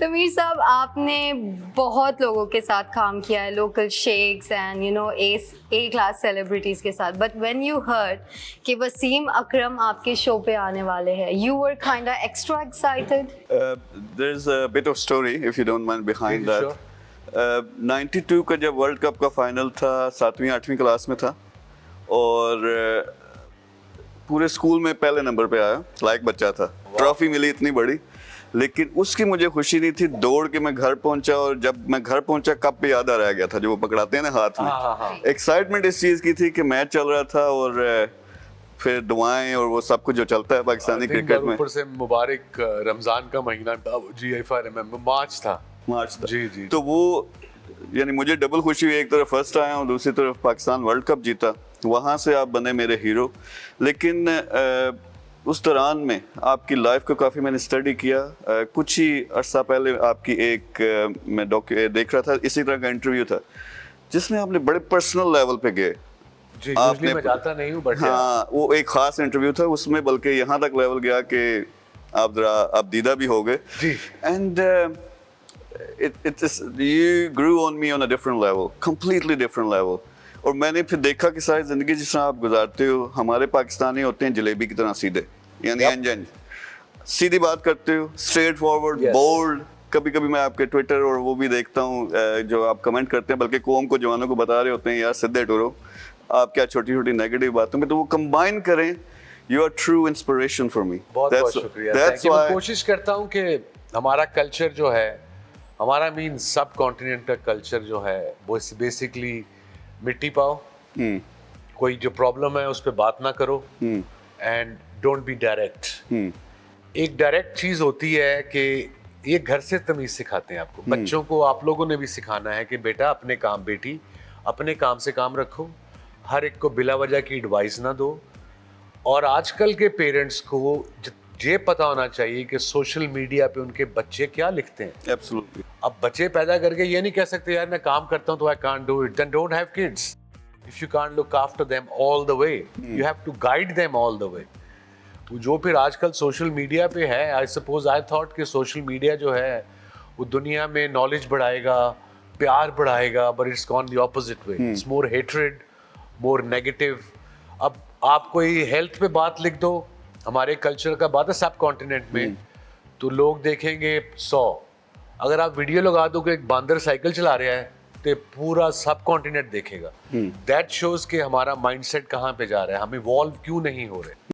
तमीर साहब, आपने बहुत लोगों के साथ काम किया है, local sheikhs and A class celebrities के साथ, बट व्हेन यू हर्ड कि वसीम अकरम आपके शो पे आने वाले हैं, you were kinda extra excited? There's a bit of story, if you don't mind, behind that. Sure. 92 का जब वर्ल्ड कप का फाइनल था, 7वीं 8वीं क्लास में था और पूरे स्कूल में पहले नंबर पे आया, लायक बच्चा था। ट्रॉफी मिली इतनी बड़ी, लेकिन उसकी मुझे खुशी नहीं थी। दौड़ के मैं घर पहुंचा और जब मैं घर पहुंचा कप पे याद आ रह गया था, जो वो पकड़ाते हैं ना हाथ में। एक्साइटमेंट इस चीज़ की थी कि मैच चल रहा था और फिर दुआएं और वो सब कुछ जो चलता है पाकिस्तानी क्रिकेट में। ऊपर से मुबारक रमजान का महीना था जी, इफ आई रिमेंबर मार्च था। जी। तो वो यानी मुझे डबल खुशी हुई, एक तरफ फर्स्ट आया और दूसरी तरफ पाकिस्तान वर्ल्ड कप जीता। वहाँ से आप बने मेरे हीरो। लेकिन उस दौरान में आपकी लाइफ को काफ़ी मैंने स्टडी किया। कुछ ही अर्सा पहले आपकी एक मैं देख रहा था, इसी तरह का इंटरव्यू था जिसमें आपने बड़े पर्सनल लेवल पे गए। जी, मैं जाता नहीं हूँ, बट हाँ, वो एक खास इंटरव्यू था, उसमें बल्कि यहाँ तक लेवल गया कि आप दीदा भी हो गए। And you grew on me on a different level, completely different level. और मैंने फिर देखा कि सारी ज़िंदगी जिस तरह आप गुजारते हो, हमारे पाकिस्तानी होते हैं जलेबी की तरह सीधे, यानी अंजन, सीधी बात करते हो, स्ट्रेट फॉरवर्ड, बोल्ड। कभी कभी मैं आपके ट्विटर और वो भी देखता हूँ जो आप कमेंट करते हैं, बल्कि कौम को, जवानों को बता रहे होते हैं यार सीधे टुरो, आप क्या छोटी छोटी नेगेटिव बातों में, तो वो कंबाइन करें। You are true inspiration for me. बहुत शुक्रिया। कोशिश करता हूँ कि हमारा कल्चर जो है, हमारा मीन सब कॉन्टिनेंट का कल्चर जो है, वो बेसिकली मिट्टी पाओ, कोई जो प्रॉब्लम है उस पर बात ना करो, एंड डोंट बी डायरेक्ट। एक डायरेक्ट चीज़ होती है कि ये घर से तमीज़ सिखाते हैं आपको, बच्चों को आप लोगों ने भी सिखाना है कि बेटा अपने काम, बेटी अपने काम से काम रखो, हर एक को बिला वजह की एडवाइस ना दो। और आजकल के पेरेंट्स को ये पता होना चाहिए कि सोशल मीडिया पे उनके बच्चे क्या लिखते हैं। एब्सोल्युटली। अब बच्चे पैदा करके ये नहीं कह सकते यार मैं काम करता हूँ तो I can't do it. Then don't have kids if you can't look after them all the way. You have to guide them all the way. जो फिर आजकल सोशल मीडिया पे है, आई थॉट कि सोशल मीडिया जो है वो दुनिया में नॉलेज बढ़ाएगा, प्यार बढ़ाएगा, but it's gone the opposite way. It's more hatred, more negative. अब आप कोई हेल्थ पे बात लिख दो, हमारे कल्चर का बात है सब कॉन्टिनेंट में, तो लोग देखेंगे 100। अगर आप वीडियो लगा दो कि एक बांदर साइकिल चला रहा है तो पूरा सब कॉन्टिनेंट देखेगा। दैट शोज कि हमारा माइंडसेट कहाँ पे जा रहा है, हम इवॉल्व क्यों नहीं हो रहे।